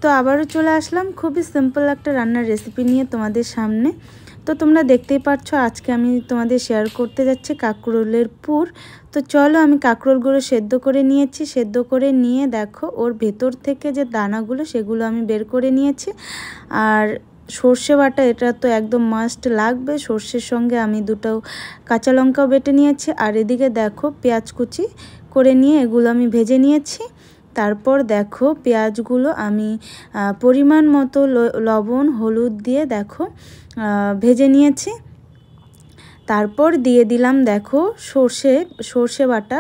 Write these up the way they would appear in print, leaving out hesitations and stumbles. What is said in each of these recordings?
তো আবারও চলে আসলাম খুবই সিম্পল একটা রান্নার রেসিপি নিয়ে তোমাদের সামনে। তো তোমরা দেখতেই পাচ্ছ আজকে আমি তোমাদের শেয়ার করতে যাচ্ছি কাঁকরোলের পুর। তো চলো, আমি কাঁকরোলগুলো সেদ্ধ করে নিয়েছি। সেদ্ধ করে নিয়ে দেখো ওর ভেতর থেকে যে দানাগুলো সেগুলো আমি বের করে নিয়েছি। আর সর্ষে বাটা এটা তো একদম মাস্ট লাগবে। সর্ষের সঙ্গে আমি দুটো কাঁচা লঙ্কাও বেটে নিয়েছি। আর এদিকে দেখো পেঁয়াজ কুচি করে নিয়ে এগুলো আমি ভেজে নিয়েছি। তারপর দেখো পেঁয়াজগুলো আমি পরিমাণ মতো লবণ হলুদ দিয়ে দেখো ভেজে নিয়েছি। তারপর দিয়ে দিলাম দেখো সর্ষে বাটা,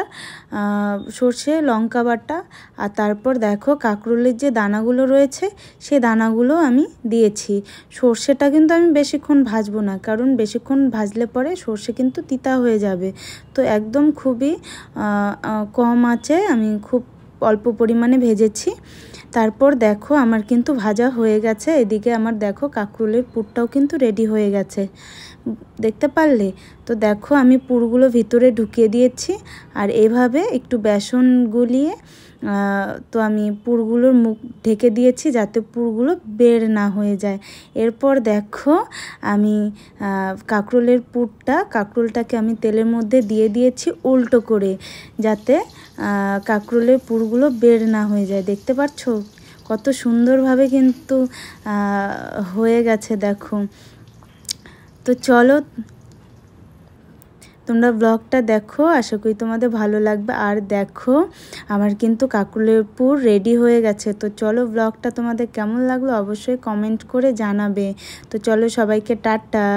সর্ষে লঙ্কা বাটা। আর তারপর দেখো কাঁকরোলের যে দানাগুলো রয়েছে সেই দানাগুলো আমি দিয়েছি। সর্ষেটা কিন্তু আমি বেশিক্ষণ ভাজবো না, কারণ বেশিক্ষণ ভাজলে পরে সর্ষে কিন্তু তিতা হয়ে যাবে। তো একদম খুবই কম আঁচে আমি খুব অল্প পরিমাণে ভেজেছি। তারপর দেখো আমার কিন্তু ভাজা হয়ে গেছে। এদিকে আমার দেখো কাঁকরোলের পুরটাও কিন্তু রেডি হয়ে গেছে, দেখতে পারলে? তো দেখো আমি পুরগুলো ভিতরে ঢুকিয়ে দিয়েছি। আর এভাবে একটু বেসন গুলিয়ে তো আমি পুরগুলোর মুখ ঢেকে দিয়েছি যাতে পুরগুলো বের না হয়ে যায়। এরপর দেখো আমি কাঁকরোলের কাঁকরোলটাকে আমি তেলের মধ্যে দিয়ে দিয়েছি উল্টো করে, যাতে কাঁকরোলের পুরগুলো বের না হয়ে যায়। দেখতে পাচ্ছ কত সুন্দরভাবে কিন্তু হয়ে গেছে দেখো। তো চলো তোমরা ব্লগটা দেখো, আশা করি তোমাদের ভালো লাগবে। আর দেখো আমার কিন্তু কাঁকরোলের পুর রেডি হয়ে গেছে। তো চলো ব্লগটা তোমাদের কেমন লাগলো অবশ্যই কমেন্ট করে জানাবে। তো চলো সবাইকে টাটা।